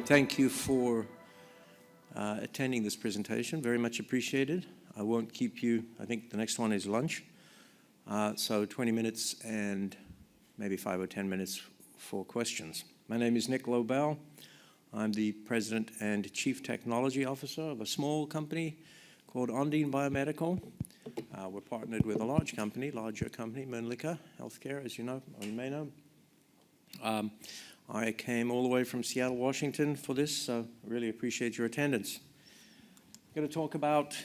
Thank you for attending this presentation. Very much appreciated. I won't keep you. I think the next one is lunch. So 20 minutes and maybe 5 or 10 minutes for questions. My name is Nick Loebel. I'm the President and Chief Technology Officer of a small company called Ondine Biomedical. We're partnered with a larger company, Biomedical Healthcare, as you know, or you may know. I came all the way from Seattle, Washington for this, so really appreciate your attendance. I'm going to talk about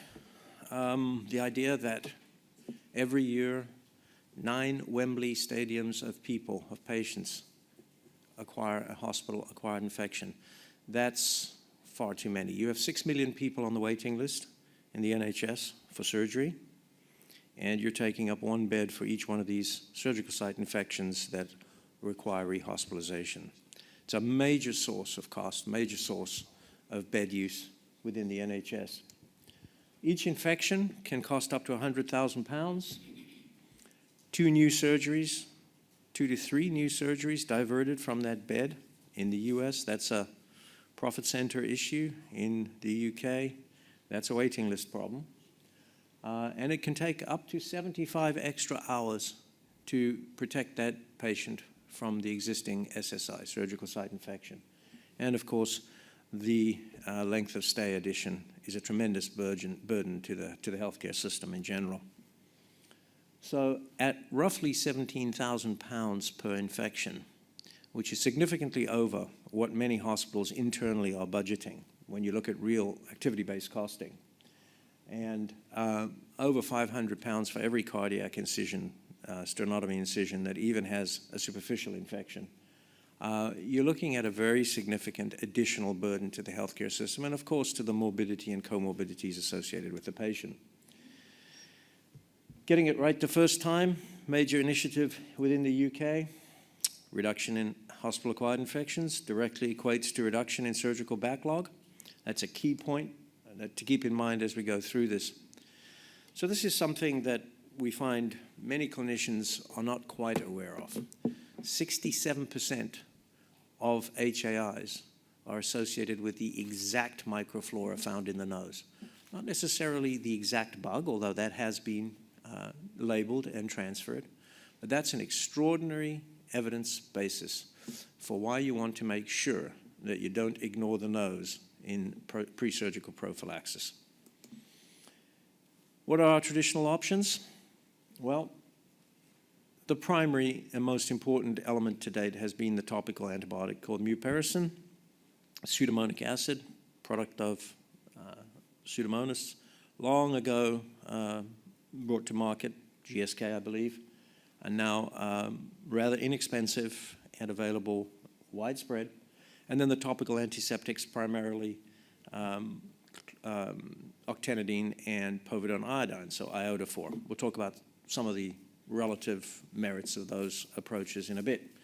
the idea that every year 9 Wembley stadiums of people, of patients, acquire a hospital-acquired infection. That's far too many. You have 6 million people on the waiting list in the NHS for surgery, and you're taking up 1 bed for each one of these surgical site infections that require rehospitalization. It's a major source of cost, major source of bed use within the NHS. Each infection can cost up to £100,000. 2 new surgeries, 2 to 3 new surgeries diverted from that bed in the US. That's a profit center issue. In the UK, that's a waiting list problem. And it can take up to 75 extra hours to protect that patient from the existing SSI, surgical site infection. And of course, the length of stay addition is a tremendous burden to the healthcare system in general. So at roughly £17,000 per infection, which is significantly over what many hospitals internally are budgeting when you look at real activity-based costing, and over £500 for every cardiac incision, sternotomy incision that even has a superficial infection, you're looking at a very significant additional burden to the healthcare system and, of course, to the morbidity and comorbidities associated with the patient. Getting it right the first time, major initiative within the UK, reduction in hospital-acquired infections directly equates to reduction in surgical backlog. That's a key point to keep in mind as we go through this. So this is something that we find many clinicians are not quite aware of. 67% of HAIs are associated with the exact microflora found in the nose. Not necessarily the exact bug, although that has been labeled and transferred, but that's an extraordinary evidence basis for why you want to make sure that you don't ignore the nose in pre-surgical prophylaxis. What are our traditional options? Well, the primary and most important element to date has been the topical antibiotic called mupirocin, pseudomonic acid, product of Pseudomonas, long ago brought to market, GSK I believe, and now rather inexpensive and available widespread. And then the topical antiseptics, primarily octenidyne and povidone iodine, so iodophor. We'll talk about some of the relative merits of those approaches in a bit,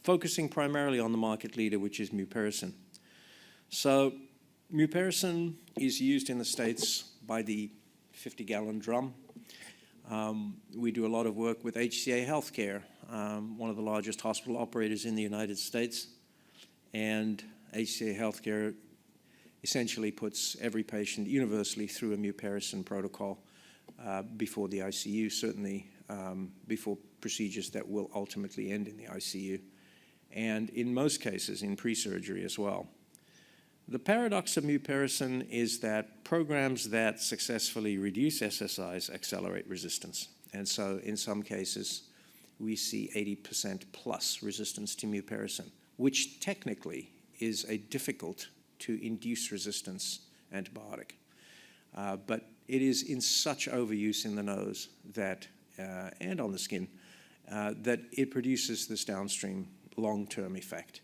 focusing primarily on the market leader, which is mupirocin. So mupirocin is used in the States by the 50-gallon drum. We do a lot of work with HCA Healthcare, one of the largest hospital operators in the United States, and HCA Healthcare essentially puts every patient universally through a mupirocin protocol before the ICU, certainly before procedures that will ultimately end in the ICU, and in most cases in pre-surgery as well. The paradox of mupirocin is that programs that successfully reduce SSIs accelerate resistance, and so in some cases we see 80% plus resistance to mupirocin, which technically is a difficult to induce resistance antibiotic. But it is in such overuse in the nose that, and on the skin, that it produces this downstream long-term effect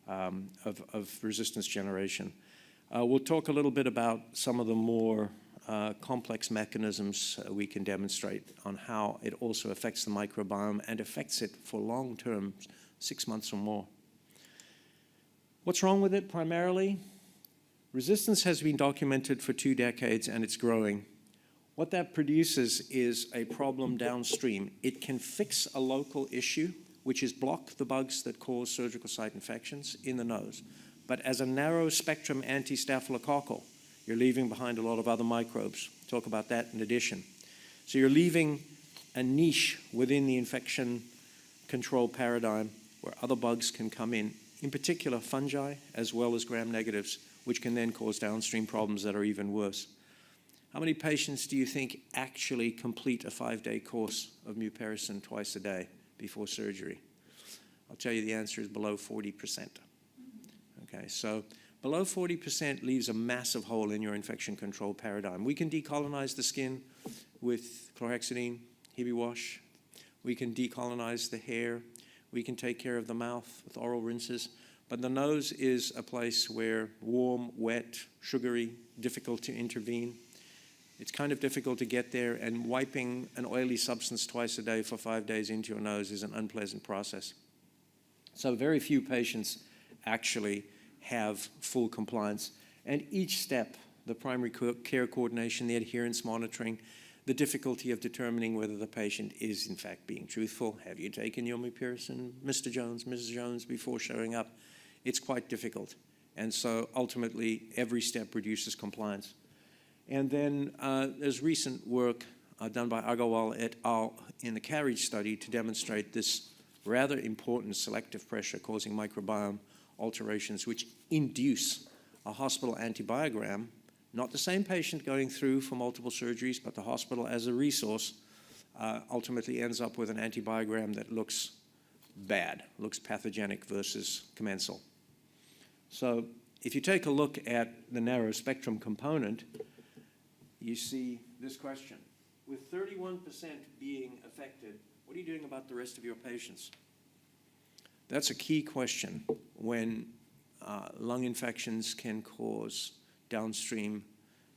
of resistance generation. We'll talk a little bit about some of the more complex mechanisms we can demonstrate on how it also affects the microbiome and affects it for long-term, 6 months or more. What's wrong with it primarily? Resistance has been documented for 2 decades and it's growing. What that produces is a problem downstream. It can fix a local issue, which is block the bugs that cause surgical site infections in the nose. but as a narrow spectrum anti-staphylococcal, you're leaving behind a lot of other microbes. Talk about that in addition. So you're leaving a niche within the infection control paradigm where other bugs can come in particular fungi as well as gram-negatives, which can then cause downstream problems that are even worse. How many patients do you think actually complete a 5-day course of mupirocin twice a day before surgery? I'll tell you the answer is below 40%. Okay, so below 40% leaves a massive hole in your infection control paradigm. We can decolonize the skin with chlorhexidine, Hebe wash. We can decolonize the hair. We can take care of the mouth with oral rinses. But the nose is a place where warm, wet, sugary, difficult to intervene. It's kind of difficult to get there, and wiping an oily substance twice a day for 5 days into your nose is an unpleasant process. So very few patients actually have full compliance. And each step, the primary care coordination, the adherence monitoring, the difficulty of determining whether the patient is in fact being truthful. Have you taken your mupirocin, Mr. Jones, Mrs. Jones, before showing up? It's quite difficult. And so ultimately, every step reduces compliance. And then there's recent work done by Agarwal et al. In the carriage study to demonstrate this rather important selective pressure causing microbiome alterations which induce a hospital antibiogram, not the same patient going through for multiple surgeries, but the hospital as a resource ultimately ends up with an antibiogram that looks bad, looks pathogenic versus commensal. So if you take a look at the narrow spectrum component, you see this question. With 31% being affected, what are you doing about the rest of your patients? That's a key question when lung infections can cause downstream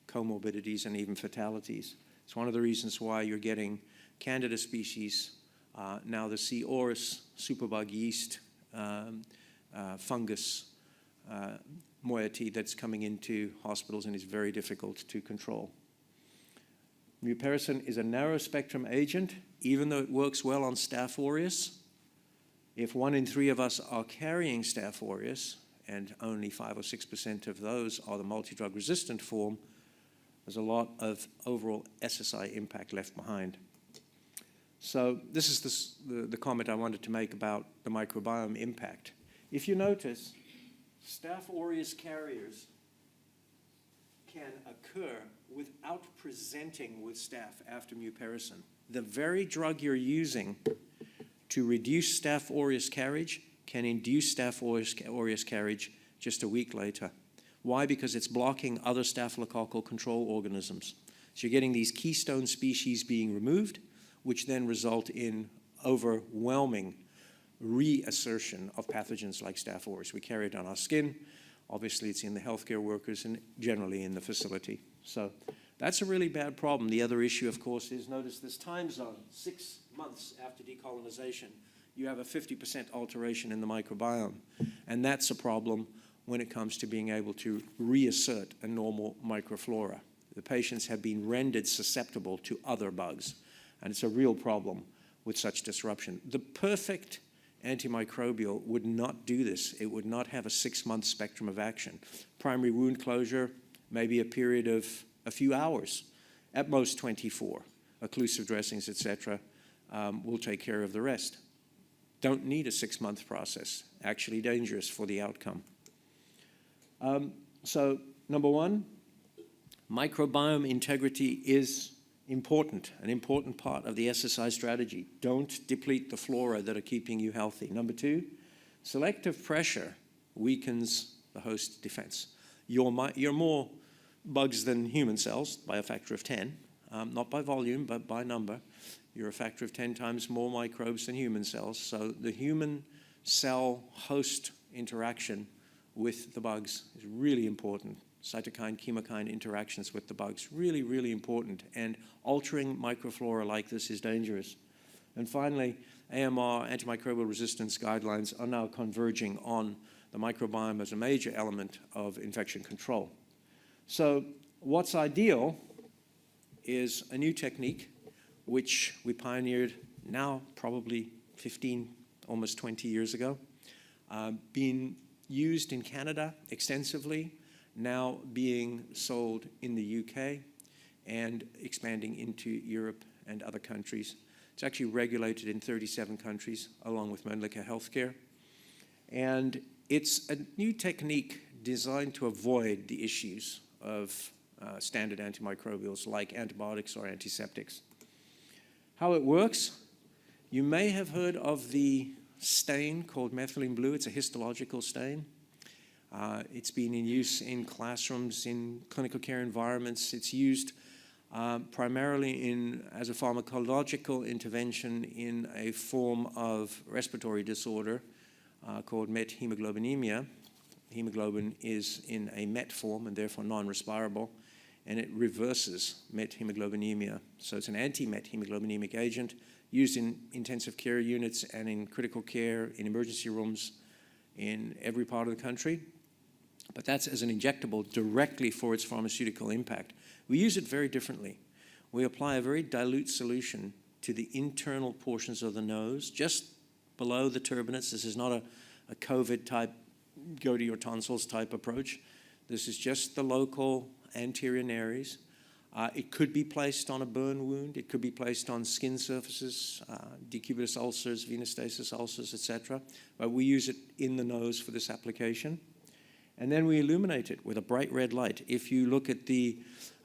comorbidities and even fatalities. It's one of the reasons why you're getting Candida species, now the C. auris, superbug yeast, fungus, moiety that's coming into hospitals and is very difficult to control. Mupirocin is a narrow spectrum agent, even though it works well on Staph aureus. If 1 in 3 of us are carrying Staph aureus, and only 5 or 6% of those are the multi-drug resistant form, there's a lot of overall SSI impact left behind. So this is the comment I wanted to make about the microbiome impact. If you notice, Staph aureus carriers can occur without presenting with staph after mupirocin. The very drug you're using to reduce Staph aureus carriage can induce Staph aureus carriage just a week later. Why? Because it's blocking other staphylococcal control organisms. So you're getting these keystone species being removed, which then result in overwhelming reassertion of pathogens like Staph aureus. We carry it on our skin. Obviously, it's in the healthcare workers and generally in the facility. So that's a really bad problem. The other issue, of course, is notice this time zone. 6 months after decolonization, you have a 50% alteration in the microbiome. And that's a problem when it comes to being able to reassert a normal microflora. The patients have been rendered susceptible to other bugs. And it's a real problem with such disruption. The perfect antimicrobial would not do this. It would not have a 6-month spectrum of action. Primary wound closure, maybe a period of a few hours, at most 24. Occlusive dressings, etc., will take care of the rest. Don't need a 6-month process. Actually dangerous for the outcome. So, number one, microbiome integrity is important, an important part of the SSI strategy. Don't deplete the flora that are keeping you healthy. Number two, selective pressure weakens the host defense. You're more bugs than human cells by a factor of 10, not by volume, but by number. You're a factor of 10 times more microbes than human cells. So the human cell-host interaction with the bugs is really important. Cytokine, chemokine interactions with the bugs, really, really important. And altering microflora like this is dangerous. And finally, AMR, antimicrobial resistance guidelines, are now converging on the microbiome as a major element of infection control. So what's ideal is a new technique, which we pioneered now probably 15, almost 20 years ago, been used in Canada extensively, now being sold in the UK and expanding into Europe and other countries. It's actually regulated in 37 countries, along with Mölnlycke Healthcare. And it's a new technique designed to avoid the issues of standard antimicrobials like antibiotics or antiseptics. How it works, you may have heard of the stain called methylene blue. It's a histological stain. It's been in use in classrooms, in clinical care environments. It's used primarily as a pharmacological intervention in a form of respiratory disorder called methemoglobinemia. Hemoglobin is in a met form and therefore non-respirable, and it reverses methemoglobinemia. So it's an anti-methemoglobinemia agent used in intensive care units and in critical care, in emergency rooms in every part of the country. But that's as an injectable directly for its pharmaceutical impact. We use it very differently. We apply a very dilute solution to the internal portions of the nose, just below the turbinates. This is not a COVID type, go to your tonsils type approach. This is just the local anterior nares. It could be placed on a burn wound. It could be placed on skin surfaces, decubitus ulcers, venostasis ulcers, etc. But we use it in the nose for this application. And then we illuminate it with a bright red light. If you look at the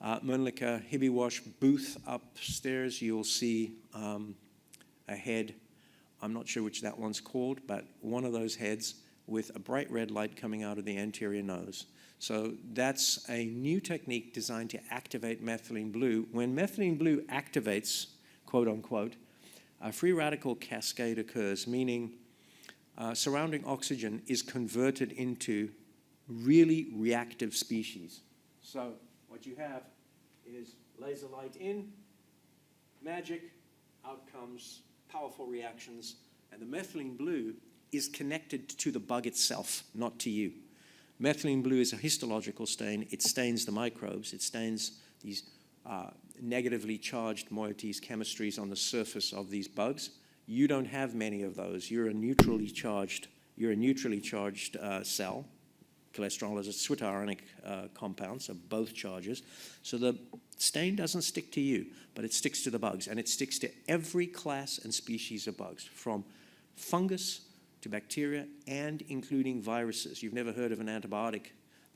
Mölnlycke Hibiwash booth upstairs, you'll see a head. I'm not sure which that one's called, but one of those heads with a bright red light coming out of the anterior nose. So that's a new technique designed to activate methylene blue. When methylene blue activates, quote unquote, a free radical cascade occurs, meaning surrounding oxygen is converted into really reactive species. So what you have is laser light in, magic, out comes powerful reactions, and the methylene blue is connected to the bug itself, not to you. Methylene blue is a histological stain. It stains the microbes. It stains these negatively charged moieties chemistries on the surface of these bugs. You don't have many of those. You're a neutrally charged cell. Cholesterol is a switarionic compound, so both charges. So the stain doesn't stick to you, but it sticks to the bugs, and it sticks to every class and species of bugs, from fungus to bacteria and including viruses. You've never heard of an antibiotic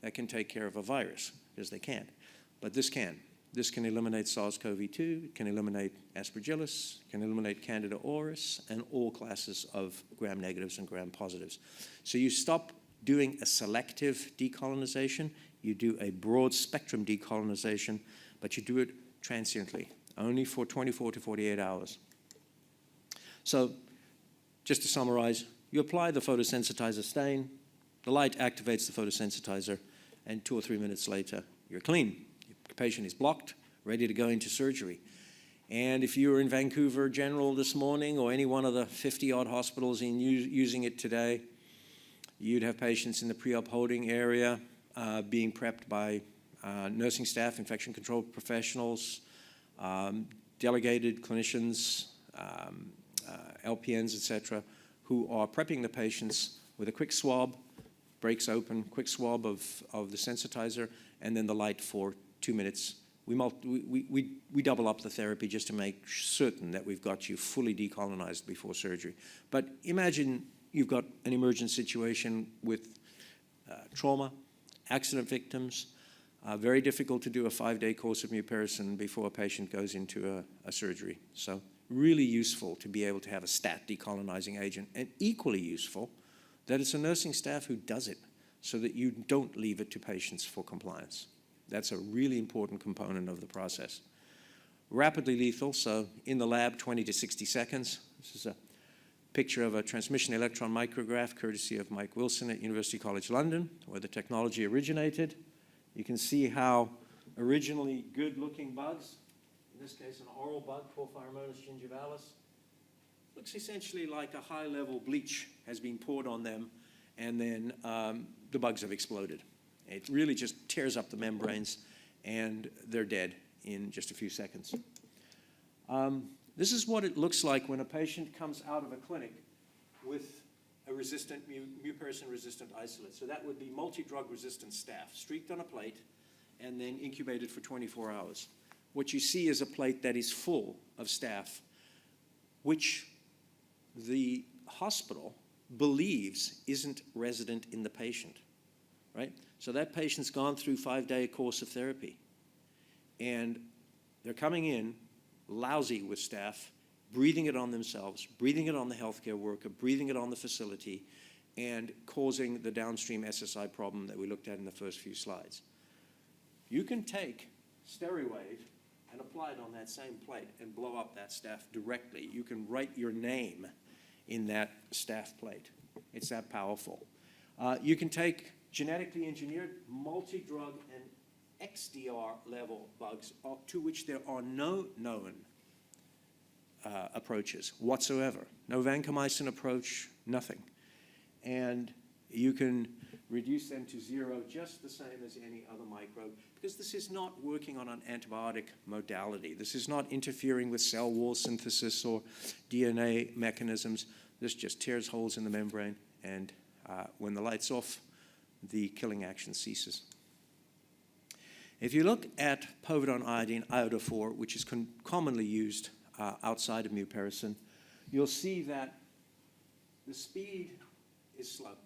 that can take care of a virus, because they can't. But this can. This can eliminate SARS-CoV-2, it can eliminate Aspergillus, it can eliminate Candida auris, and all classes of gram-negatives and gram-positives. So you stop doing a selective decolonization, you do a broad-spectrum decolonization, but you do it transiently, only for 24 to 48 hours. So just to summarize, you apply the photosensitizer stain, the light activates the photosensitizer, and 2 or 3 minutes later, you're clean. The patient is blocked, ready to go into surgery. And if you were in Vancouver General this morning, or any one of the 50-odd hospitals using it today, you'd have patients in the pre-op holding area being prepped by nursing staff, infection control professionals, delegated clinicians, LPNs, etc., who are prepping the patients with a quick swab, breaks open, quick swab of the sensitizer, and then the light for 2 minutes. We double up the therapy just to make certain that we've got you fully decolonized before surgery. But imagine you've got an emergent situation with trauma, accident victims. Very difficult to do a 5-day course of mupirocin before a patient goes into a surgery. So really useful to be able to have a stat decolonizing agent, and equally useful that it's a nursing staff who does it so that you don't leave it to patients for compliance. That's a really important component of the process. Rapidly lethal, so in the lab, 20 to 60 seconds. This is a picture of a transmission electron micrograph courtesy of Mike Wilson at University College London, where the technology originated. You can see how originally good-looking bugs, in this case an oral bug, Porphyromonas gingivalis, looks essentially like a high-level bleach has been poured on them, and then the bugs have exploded. It really just tears up the membranes, and they're dead in just a few seconds. This is what it looks like when a patient comes out of a clinic with a resistant, mupirocin-resistant isolate. So that would be multi-drug resistant staph, streaked on a plate and then incubated for 24 hours. What you see is a plate that is full of staph, which the hospital believes isn't resident in the patient, right? So that patient's gone through 5-day course of therapy, and they're coming in lousy with staph, breathing it on themselves, breathing it on the healthcare worker, breathing it on the facility, and causing the downstream SSI problem that we looked at in the first few slides. You can take Steriwave and apply it on that same plate and blow up that staph directly. You can write your name in that staph plate. It's that powerful. You can take genetically engineered multi-drug and XDR level bugs to which there are no known approaches whatsoever. No vancomycin approach, nothing. And you can reduce them to zero just the same as any other microbe, because this is not working on an antibiotic modality. This is not interfering with cell wall synthesis or DNA mechanisms. This just tears holes in the membrane, and when the light's off, the killing action ceases. If you look at povidone iodine, iodophor, which is commonly used outside of mupirocin, you'll see that the speed is slow.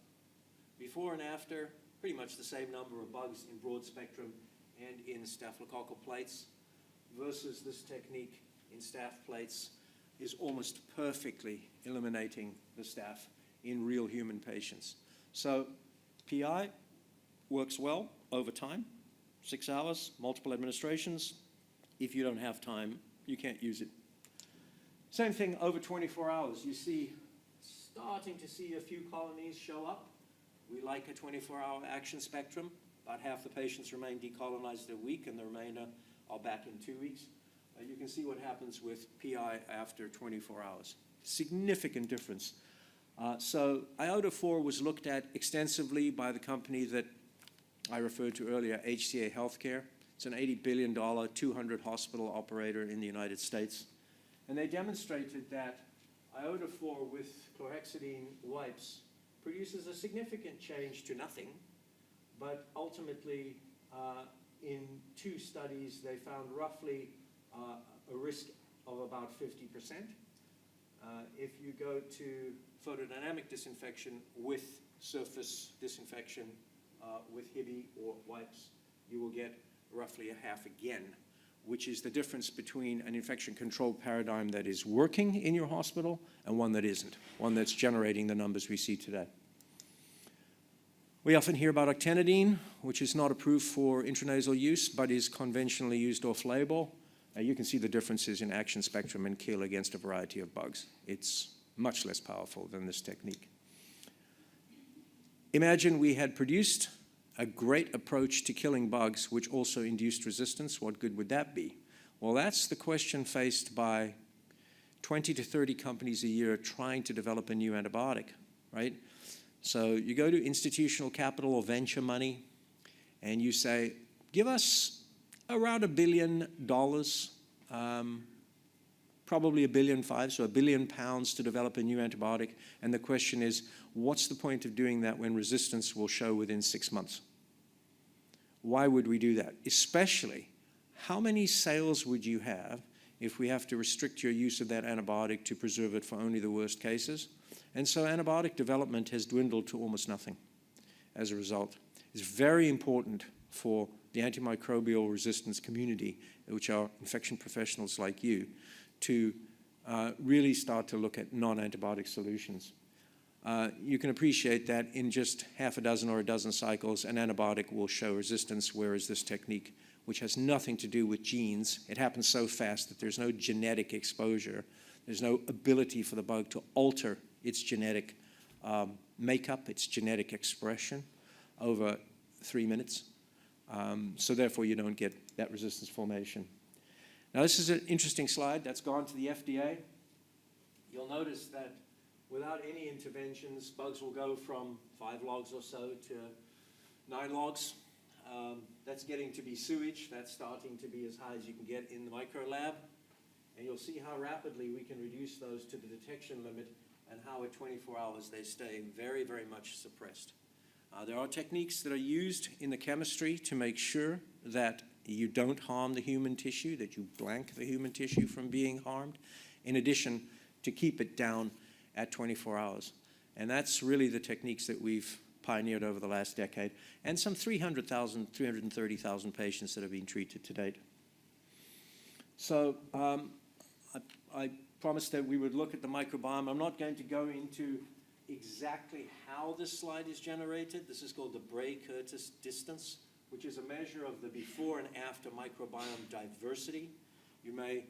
Before and after, pretty much the same number of bugs in broad spectrum and in staphylococcal plates, versus this technique in staph plates is almost perfectly eliminating the staph in real human patients. So PI works well over time, 6 hours, multiple administrations. If you don't have time, you can't use it. Same thing over 24 hours. You see, starting to see a few colonies show up. We like a 24-hour action spectrum. About half the patients remain decolonized a week, and the remainder are back in 2 weeks. You can see what happens with PI after 24 hours. Significant difference. So iodophor was looked at extensively by the company that I referred to earlier, HCA Healthcare. It's an $80 billion, 200-hospital operator in the United States. And they demonstrated that iodophor with chlorhexidine wipes produces a significant change to nothing, but ultimately, in 2 studies, they found roughly a risk of about 50%. If you go to photodynamic disinfection with surface disinfection with Hibi or wipes, you will get roughly a half again, which is the difference between an infection control paradigm that is working in your hospital and one that isn't, one that's generating the numbers we see today. We often hear about octenadine, which is not approved for intranasal use, but is conventionally used off-label. You can see the differences in action spectrum and kill against a variety of bugs. It's much less powerful than this technique. Imagine we had produced a great approach to killing bugs, which also induced resistance. What good would that be? Well, that's the question faced by 20 to 30 companies a year trying to develop a new antibiotic, right? So you go to institutional capital or venture money, and you say, give us around $1 billion, probably $1.5 billion, so £1 billion to develop a new antibiotic. And the question is, what's the point of doing that when resistance will show within 6 months? Why would we do that? Especially, how many sales would you have if we have to restrict your use of that antibiotic to preserve it for only the worst cases? And so antibiotic development has dwindled to almost nothing as a result. It's very important for the antimicrobial resistance community, which are infection professionals like you, to really start to look at non-antibiotic solutions. You can appreciate that in just half a dozen or a dozen cycles, an antibiotic will show resistance, whereas this technique, which has nothing to do with genes, it happens so fast that there's no genetic exposure. There's no ability for the bug to alter its genetic makeup, its genetic expression over 3 minutes. So therefore, you don't get that resistance formation. Now, this is an interesting slide that's gone to the FDA. You'll notice that without any interventions, bugs will go from 5 logs or so to 9 logs. That's getting to be sewage. That's starting to be as high as you can get in the micro lab. And you'll see how rapidly we can reduce those to the detection limit and how at 24 hours they stay very, very much suppressed. There are techniques that are used in the chemistry to make sure that you don't harm the human tissue, that you blank the human tissue from being harmed, in addition to keep it down at 24 hours. And that's really the techniques that we've pioneered over the last decade, and some 300,000, 330,000 patients that have been treated to date. So I promised that we would look at the microbiome. I'm not going to go into exactly how this slide is generated. This is called the Bray-Curtis distance, which is a measure of the before and after microbiome diversity. You may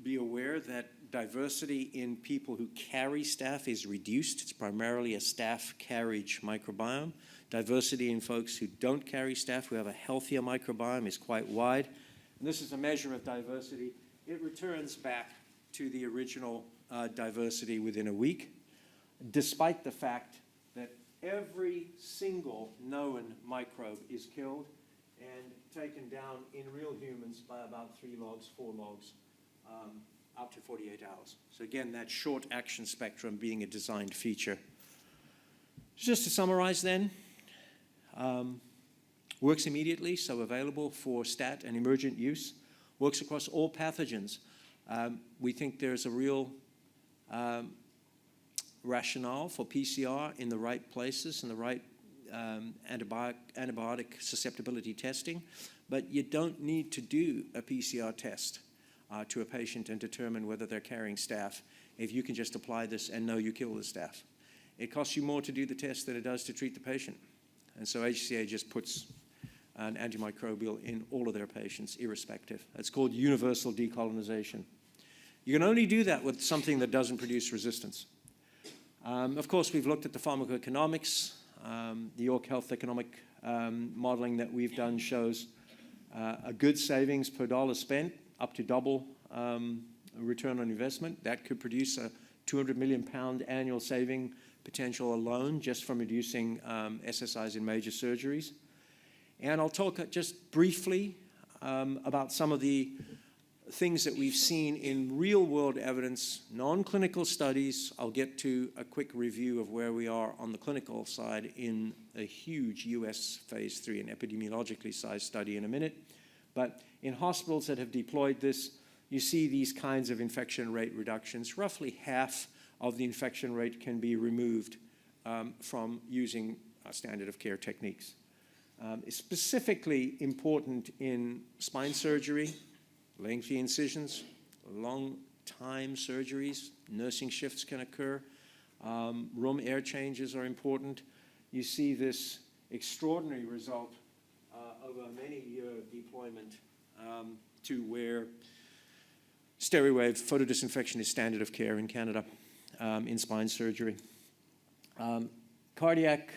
be aware that diversity in people who carry staph is reduced. It's primarily a staph carriage microbiome. Diversity in folks who don't carry staph, who have a healthier microbiome, is quite wide. And this is a measure of diversity. It returns back to the original diversity within a week, despite the fact that every single known microbe is killed and taken down in real humans by about 3 logs, 4 logs, up to 48 hours. So again, that short action spectrum being a designed feature. Just to summarize then, works immediately, so available for stat and emergent use, works across all pathogens. We think there's a real rationale for PCR in the right places and the right antibiotic susceptibility testing, but you don't need to do a PCR test to a patient and determine whether they're carrying staph if you can just apply this and know you kill the staph. It costs you more to do the test than it does to treat the patient. And so HCA just puts an antimicrobial in all of their patients, irrespective. It's called universal decolonization. You can only do that with something that doesn't produce resistance. Of course, we've looked at the pharmacoeconomics. The York Health Economic modeling that we've done shows a good savings per dollar spent, up to double return on investment. That could produce a £200 million annual saving potential alone just from reducing SSIs in major surgeries. And I'll talk just briefly about some of the things that we've seen in real-world evidence, non-clinical studies. I'll get to a quick review of where we are on the clinical side in a huge US phase 3 and epidemiologically sized study in a minute. But in hospitals that have deployed this, you see these kinds of infection rate reductions. Roughly half of the infection rate can be removed from using standard of care techniques. It's specifically important in spine surgery, lengthy incisions, long time surgeries, nursing shifts can occur, room air changes are important. You see this extraordinary result over a many-year deployment to where Steriwave photodisinfection is standard of care in Canada in spine surgery. Cardiac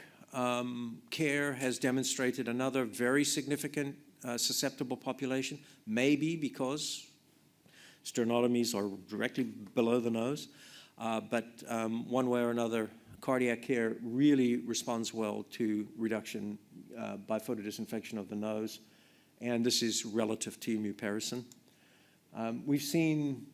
care has demonstrated another very significant susceptible population, maybe because sternotomies are directly below the nose, but one way or another, cardiac care really responds well to reduction by photodisinfection of the nose, and this is relative to mupirocin. We've seen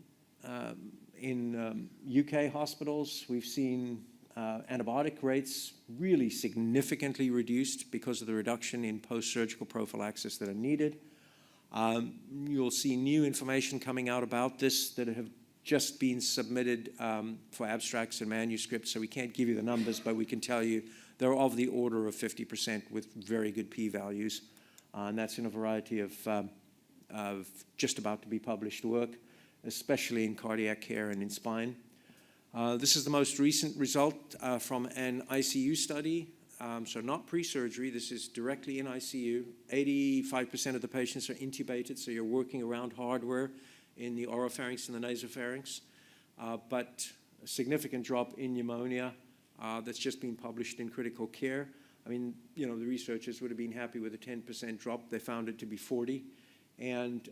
in UK hospitals, we've seen antibiotic rates really significantly reduced because of the reduction in post-surgical prophylaxis that are needed. You'll see new information coming out about this that have just been submitted for abstracts and manuscripts, so we can't give you the numbers, but we can tell you they're of the order of 50% with very good p-values, and that's in a variety of just about to be published work, especially in cardiac care and in spine. This is the most recent result from an ICU study, so not pre-surgery. This is directly in ICU. 85% of the patients are intubated, so you're working around hardware in the oropharynx and the nasopharynx, but a significant drop in pneumonia that's just been published in critical care. I mean, you know, the researchers would have been happy with a 10% drop. They found it to be 40, and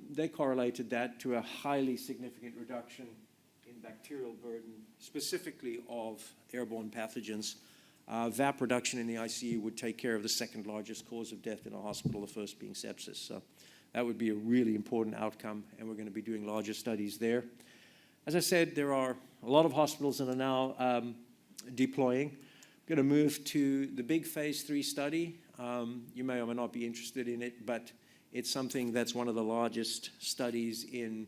they correlated that to a highly significant reduction in bacterial burden, specifically of airborne pathogens. VAP reduction in the ICU would take care of the second largest cause of death in a hospital, the first being sepsis. So that would be a really important outcome, and we're going to be doing larger studies there. As I said, there are a lot of hospitals that are now deploying. I'm going to move to the big phase 3 study. You may or may not be interested in it, but it's something that's one of the largest studies in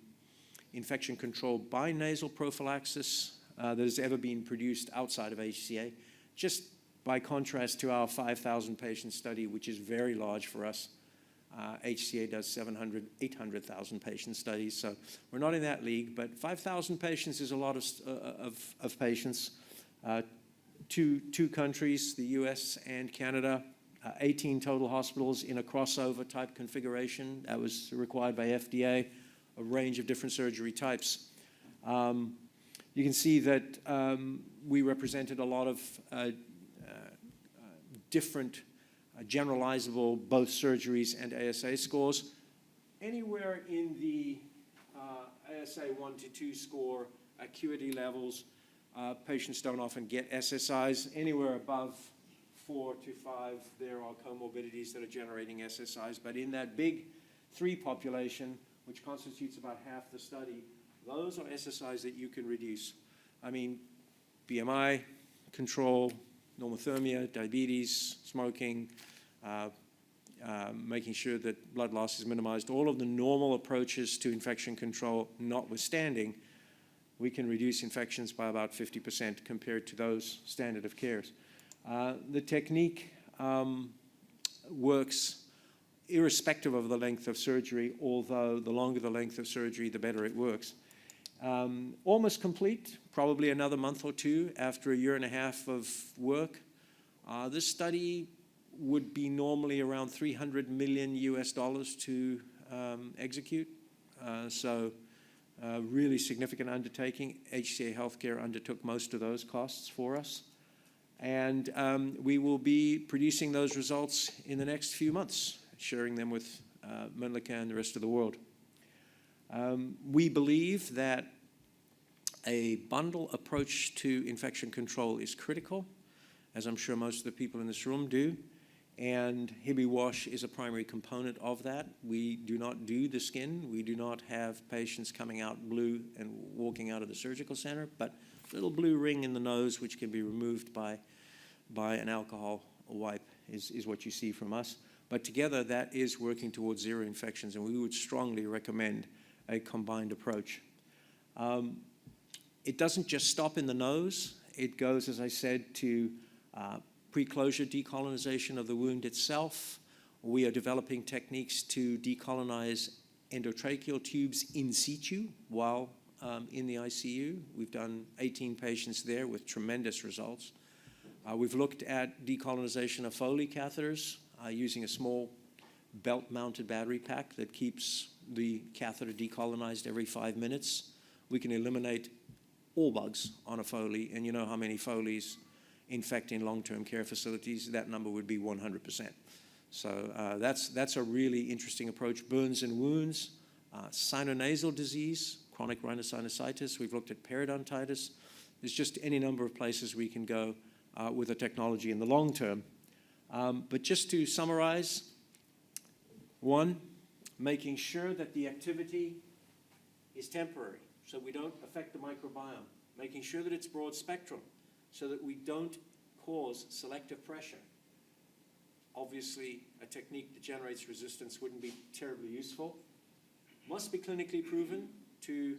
infection control by nasal prophylaxis that has ever been produced outside of HCA. Just by contrast to our 5,000 patient study, which is very large for us. HCA does 700, 800,000 patient studies, so we're not in that league, but 5,000 patients is a lot of patients. Two countries, the US and Canada, 18 total hospitals in a crossover type configuration that was required by FDA, a range of different surgery types. You can see that we represented a lot of different generalizable both surgeries and ASA scores. Anywhere in the ASA 1 to 2 score acuity levels, patients don't often get SSIs. Anywhere above 4 to 5, there are comorbidities that are generating SSIs. But in that big 3 population, which constitutes about half the study, those are SSIs that you can reduce. I mean, BMI control, normothermia, diabetes, smoking, making sure that blood loss is minimized. All of the normal approaches to infection control notwithstanding, we can reduce infections by about 50% compared to those standard of cares. The technique works irrespective of the length of surgery, although the longer the length of surgery, the better it works. Almost complete, probably another month or 2 after a year and a half of work. This study would be normally around $300 million to execute. So really significant undertaking. HCA Healthcare undertook most of those costs for us. And we will be producing those results in the next few months, sharing them with Biomedical and the rest of the world. We believe that a bundle approach to infection control is critical, as I'm sure most of the people in this room do. And Hibi wash is a primary component of that. We do not do the skin. We do not have patients coming out blue and walking out of the surgical center, but a little blue ring in the nose, which can be removed by an alcohol wipe, is what you see from us. But together, that is working towards 0 infections, and we would strongly recommend a combined approach. It doesn't just stop in the nose. It goes, as I said, to pre-closure decolonization of the wound itself. We are developing techniques to decolonize endotracheal tubes in situ while in the ICU. We've done 18 patients there with tremendous results. We've looked at decolonization of Foley catheters using a small belt-mounted battery pack that keeps the catheter decolonized every 5 minutes. We can eliminate all bugs on a Foley, and you know how many Foleys infect in long-term care facilities. That number would be 100%. So that's a really interesting approach. Burns and wounds, sinonasal disease, chronic rhinosinusitis. We've looked at periodontitis. There's just any number of places we can go with the technology in the long term. But just to summarize, 1, making sure that the activity is temporary, so we don't affect the microbiome. Making sure that it's broad spectrum, so that we don't cause selective pressure. Obviously, a technique that generates resistance wouldn't be terribly useful. Must be clinically proven to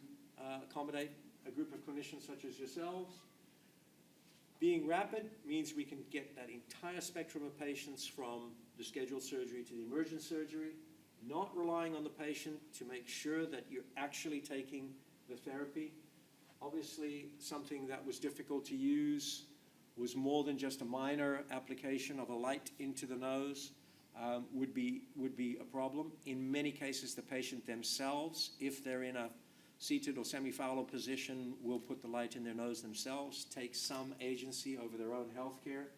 accommodate a group of clinicians such as yourselves. Being rapid means we can get that entire spectrum of patients from the scheduled surgery to the emergent surgery, not relying on the patient to make sure that you're actually taking the therapy. Obviously, something that was difficult to use was more than just a minor application of a light into the nose would be a problem. In many cases, the patient themselves, if they're in a seated or semi-fallow position, will put the light in their nose themselves, take some agency over their own health care.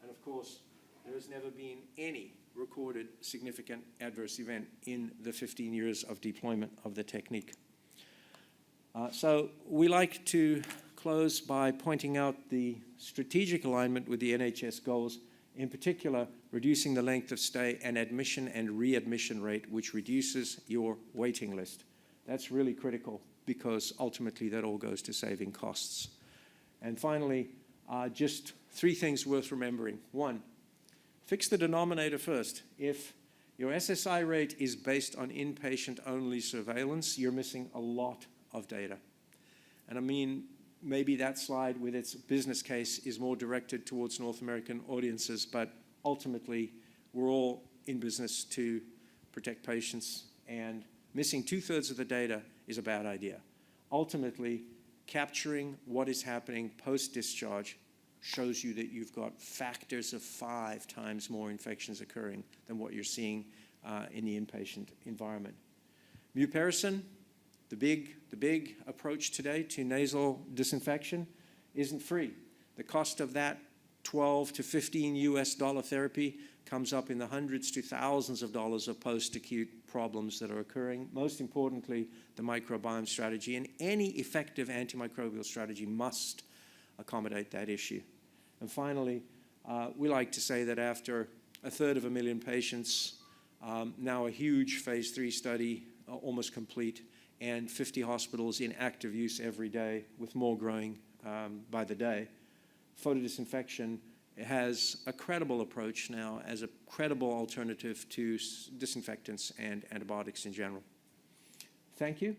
And of course, there has never been any recorded significant adverse event in the 15 years of deployment of the technique. So we like to close by pointing out the strategic alignment with the NHS goals, in particular, reducing the length of stay and admission and readmission rate, which reduces your waiting list. That's really critical because ultimately that all goes to saving costs. And finally, just 3 things worth remembering. 1, fix the denominator first. If your SSI rate is based on inpatient-only surveillance, you're missing a lot of data. And I mean, maybe that slide with its business case is more directed towards North American audiences, but ultimately, we're all in business to protect patients, and missing 2/3 of the data is a bad idea. Ultimately, capturing what is happening post-discharge shows you that you've got factors of 5 times more infections occurring than what you're seeing in the inpatient environment. Mupirocin, the big approach today to nasal disinfection, isn't free. The cost of that $12 to $15 therapy comes up in the hundreds to thousands of dollars of post-acute problems that are occurring. Most importantly, the microbiome strategy, and any effective antimicrobial strategy must accommodate that issue. And finally, we like to say that after 1/3 patients, now a huge phase 3 study, almost complete, and 50 hospitals in active use every day, with more growing by the day, photodisinfection has a credible approach now as a credible alternative to disinfectants and antibiotics in general. Thank you.